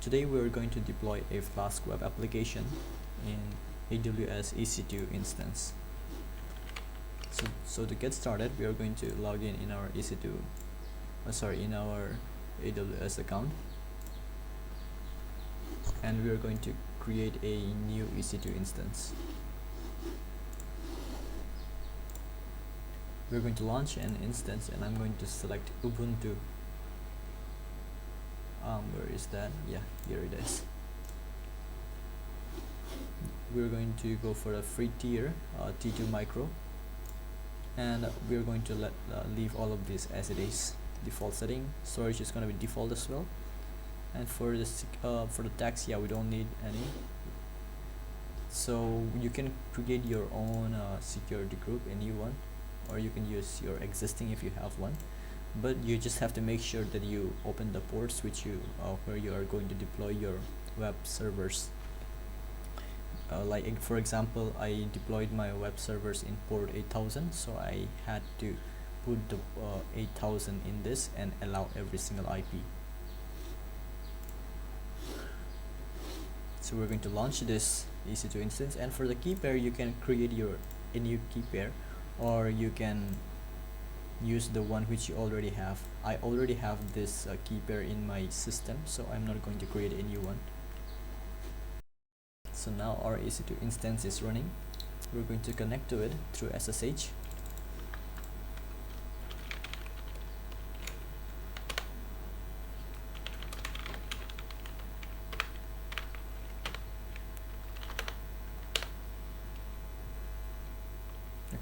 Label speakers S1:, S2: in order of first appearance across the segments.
S1: Today we're going to deploy a Flask web application in AWS Ec2 Instance. So to get started, we are going to log in our in our AWS account, and we are going to create a new Ec2 instance. We're going to launch an instance, and I'm going to select Ubuntu. Where is that? Yeah, here it is. We're going to go for a free tier, T2 micro, and we're going to leave all of this as it is. Default setting. Storage is going to be default as well. And for the tags, yeah, we don't need any. So you can create your own security group, a new one, or you can use your existing if you have one. But you just have to make sure that you open the ports which where you are going to deploy your web servers. Like for example, I deployed my web servers in port 8000, so I had to put the 8000 in this and allow every single IP. So we're going to launch this Ec2 instance, and for the key pair you can create a new key pair, or you can use the one which you already have. I already have this key pair in my system, so I'm not going to create a new one. So now our Ec2 instance is running. We're going to connect to it through SSH.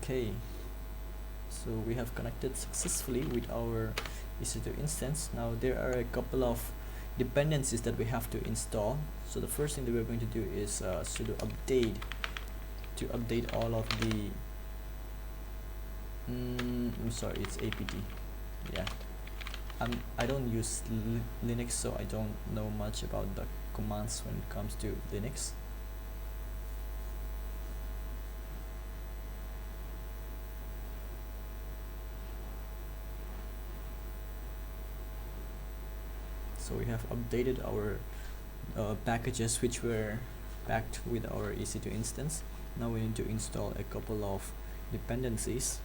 S1: Okay, so we have connected successfully with our Ec2 instance. Now there are a couple of dependencies that we have to install. So the first thing that we're going to do is sudo update to update all of the I'm sorry, it's apt. Yeah, I don't use Linux, so I don't know much about the commands when it comes to Linux. So we have updated our packages which were packed with our Ec2 instance. Now we need to install a couple of dependencies.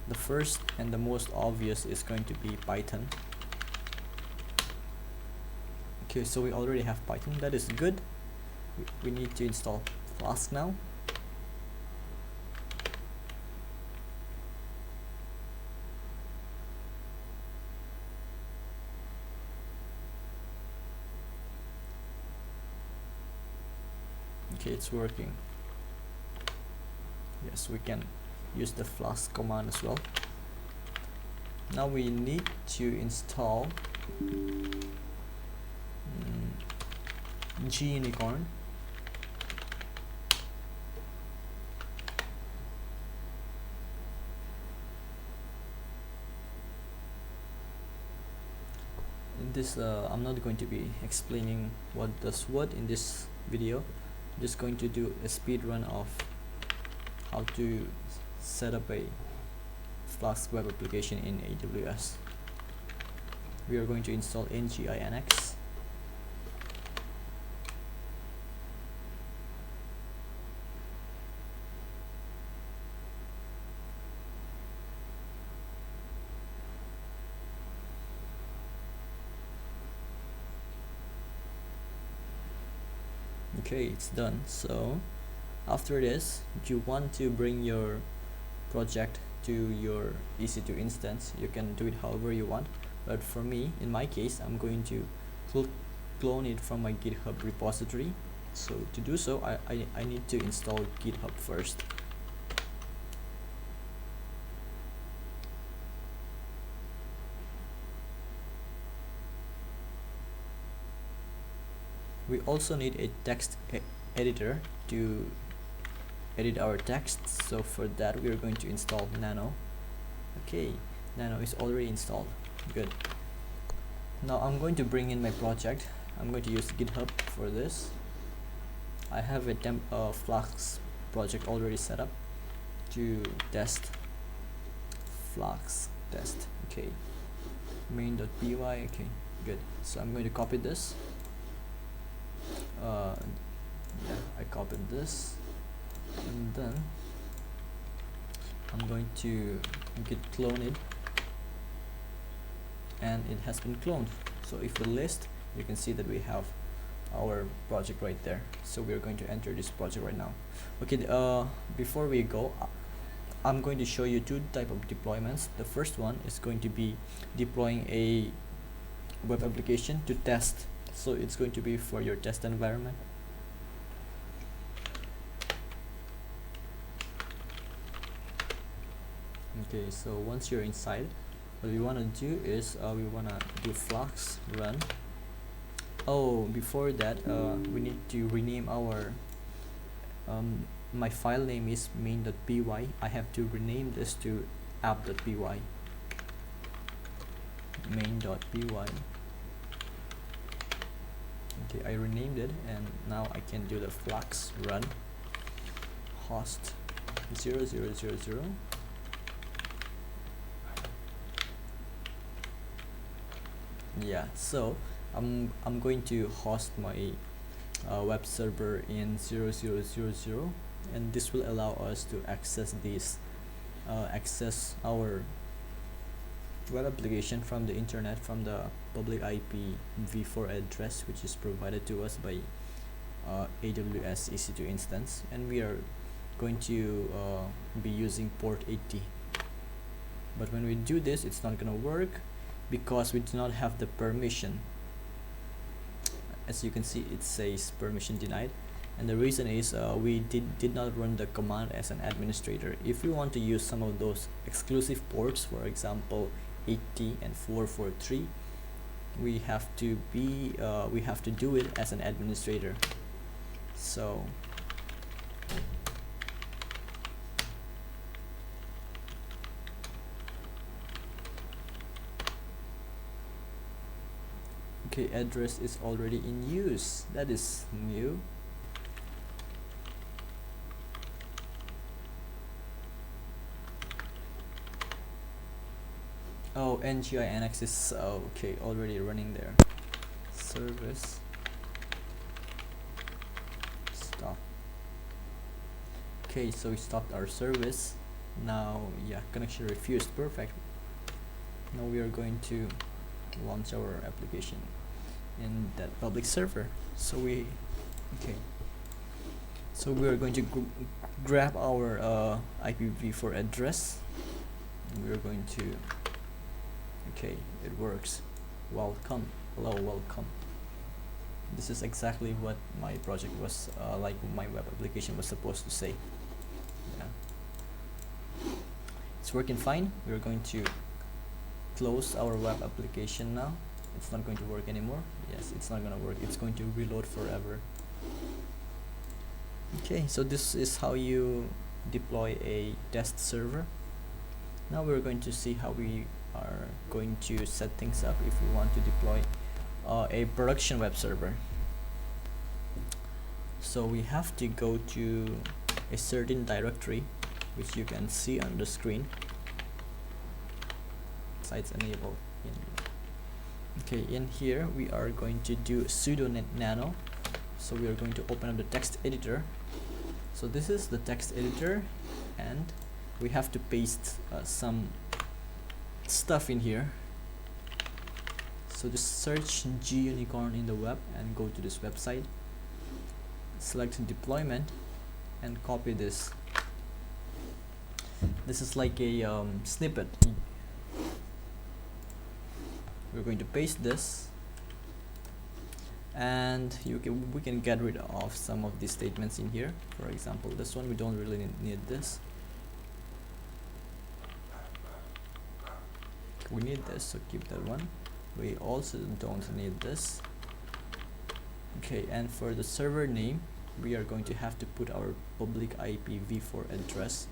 S1: The first and the most obvious is going to be Python. Okay, so we already have Python. That is good. We need to install Flask now. Okay, it's working. Yes, we can use the Flask command as well. Now we need to install Gunicorn. In this I'm not going to be explaining what does what in this video. I'm just going to do a speed run of how to set up a Flask web application in AWS. We are going to install NGINX. Okay, it's done. So after this, if you want to bring your project to your Ec2 instance, you can do it however you want. But for me, in my case, I'm going to clone it from my GitHub repository. So to do so, I need to install GitHub first. We also need a text editor to edit our text. So for that, we are going to install Nano. Okay, Nano is already installed. Good. Now I'm going to bring in my project. I'm going to use GitHub for this. I have a Flask project already set up to test Flask test. Okay, main.py. Okay, good. So I'm going to copy this. Yeah, I copied this, and then I'm going to git clone it, and it has been cloned. So if we list, you can see that we have our project right there. So we're going to enter this project right now. Okay, before we go, I'm going to show you two type of deployments. The first one is going to be deploying a web application to test. So it's going to be for your test environment. Okay, so once you're inside, what we want to do is we want to do Flask run. Oh, before that, we need to rename our my file name is main.py. I have to rename this to app.py. main.py. Okay, I renamed it, and now I can do the Flask run host 0000. Yeah, so I'm going to host my web server in 0000, and this will allow us to access this access our web application from the internet, from the public IP v4 address which is provided to us by AWS Ec2 Instance, and we are going to be using port 80. But when we do this, it's not gonna work because we do not have the permission. As you can see, it says permission denied, and the reason is we did not run the command as an administrator. If we want to use some of those exclusive ports, for example 80 and 443, we have to do it as an administrator. So okay, address is already in use. That is new. Oh, NGINX is okay, already running there. Service stop. Okay, so we stopped our service. Now, yeah, connection refused. Perfect. Now we are going to launch our application in that public server. So we are going to grab our IPv4 address. We are going to okay, it works. Welcome. Hello, welcome. This is exactly what my project was like my web application was supposed to say. Yeah, it's working fine. We're going to close our web application now. It's not going to work anymore. Yes, it's not going to work. It's going to reload forever. Okay, so this is how you deploy a test server. Now we're going to see how we are going to set things up if we want to deploy a production web server. So we have to go to a certain directory which you can see on the screen. Sites enabled. Okay, in here we are going to do sudo nano. So we are going to open up the text editor. So this is the text editor, and we have to paste some stuff in here. So just search Gunicorn in the web and go to this website, select deployment, and copy this. This is like a snippet. We're going to paste this, and we can get rid of some of these statements in here. For example, this one, we don't really need this. We need this, so keep that one. We also don't need this. Okay, and for the server name, we are going to have to put our public IPv4 address,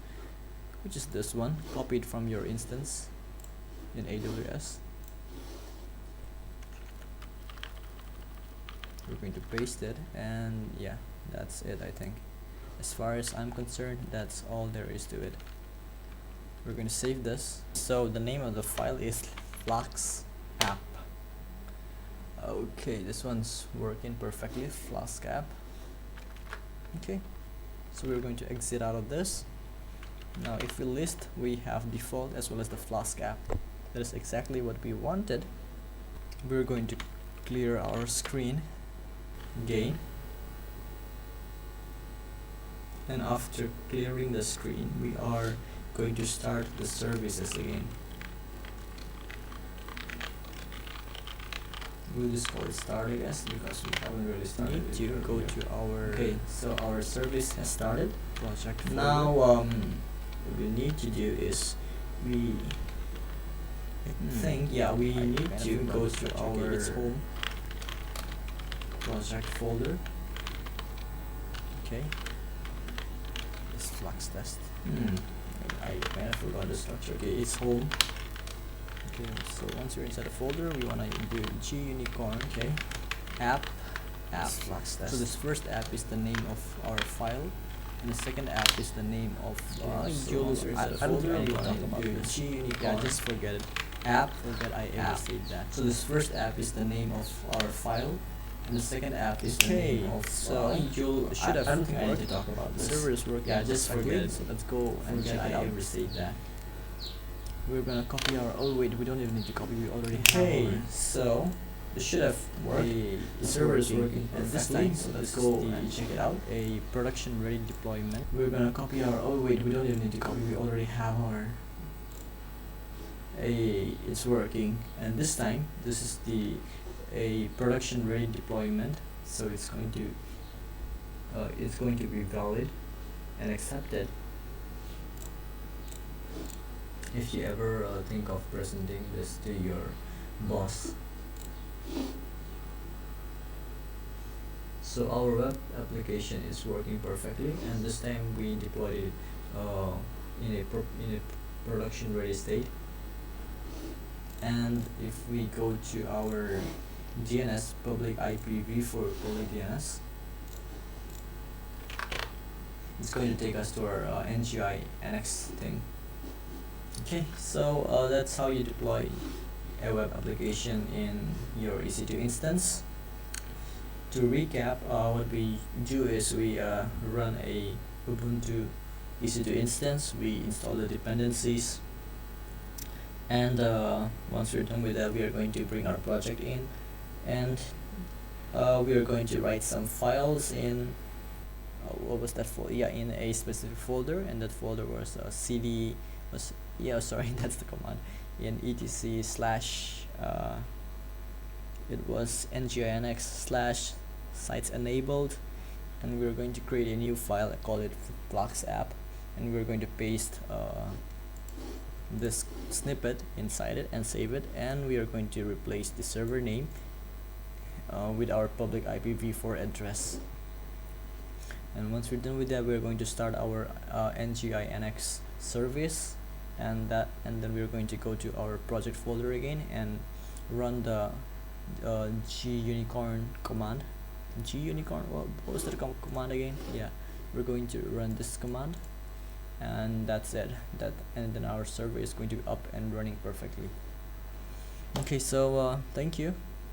S1: which is this one, copied from your instance in AWS. We're going to paste it, and yeah, that's it. I think as far as I'm concerned, that's all there is to it. We're going to save this. So the name of the file is Flask app. Okay, this one's working perfectly. Flask app. Okay, so we're going to exit out of this. Now if we list, we have default as well as the Flask app. That is exactly what we wanted. We're going to clear our screen again, and after clearing the screen, we are going to start the services again. We'll just call it start, I guess, because we haven't really started. Need to go to our. Okay, so our service has started. Project now. What we need to do is we think we need to go to our home project folder. Okay. This Flux test. I kind of forgot the structure. Okay, it's home. Okay, so once you're inside the folder, we wanna do Gunicorn. Okay, app Flux test. So this first app is the name of our file, and the second app is the name of I don't really talk about this. Yeah, just forget it. Forget I ever said that. So this first app is the name of our file, and the second app is the name of. So you should have. I don't think I need to talk about this. Server is working. Yeah, just forget it. So let's go and check it out. I ever said that. We're gonna copy our. Oh wait, we don't even need to copy. We already have. So it should have worked. The server is working perfectly. So let's go and check it out. A production ready deployment. We're gonna copy our. Oh wait, we don't even need to copy. We already have our. It's working, and this time this is a production ready deployment. So it's going to be valid and accepted. If you ever think of presenting this to your boss. So our web application is working perfectly, and this time we deployed it in a production ready state. And if we go to our DNS public IPv4 public DNS, it's going to take us to our NGINX thing. Okay, so that's how you deploy a web application in your Ec2 instance. To recap, what we do is we run a Ubuntu Ec2 instance, we install the dependencies, and once we're done with that, we are going to bring our project in, and we are going to write some files in what was that folder? Yeah, in a specific folder, and that folder was cd was that's the command, in etc slash it was nginx slash sites enabled, and we're going to create a new file. I call it Flux app, and we're going to paste this snippet inside it and save it, and we are going to replace the server name with our public IPv4 address. And once we're done with that, we're going to start our NGINX service, and then we're going to go to our project folder again and run the Gunicorn command. Gunicorn, what was the command again? Yeah, we're going to run this command, and that's it. And then our server is going to be up and running perfectly. Okay, so thank you.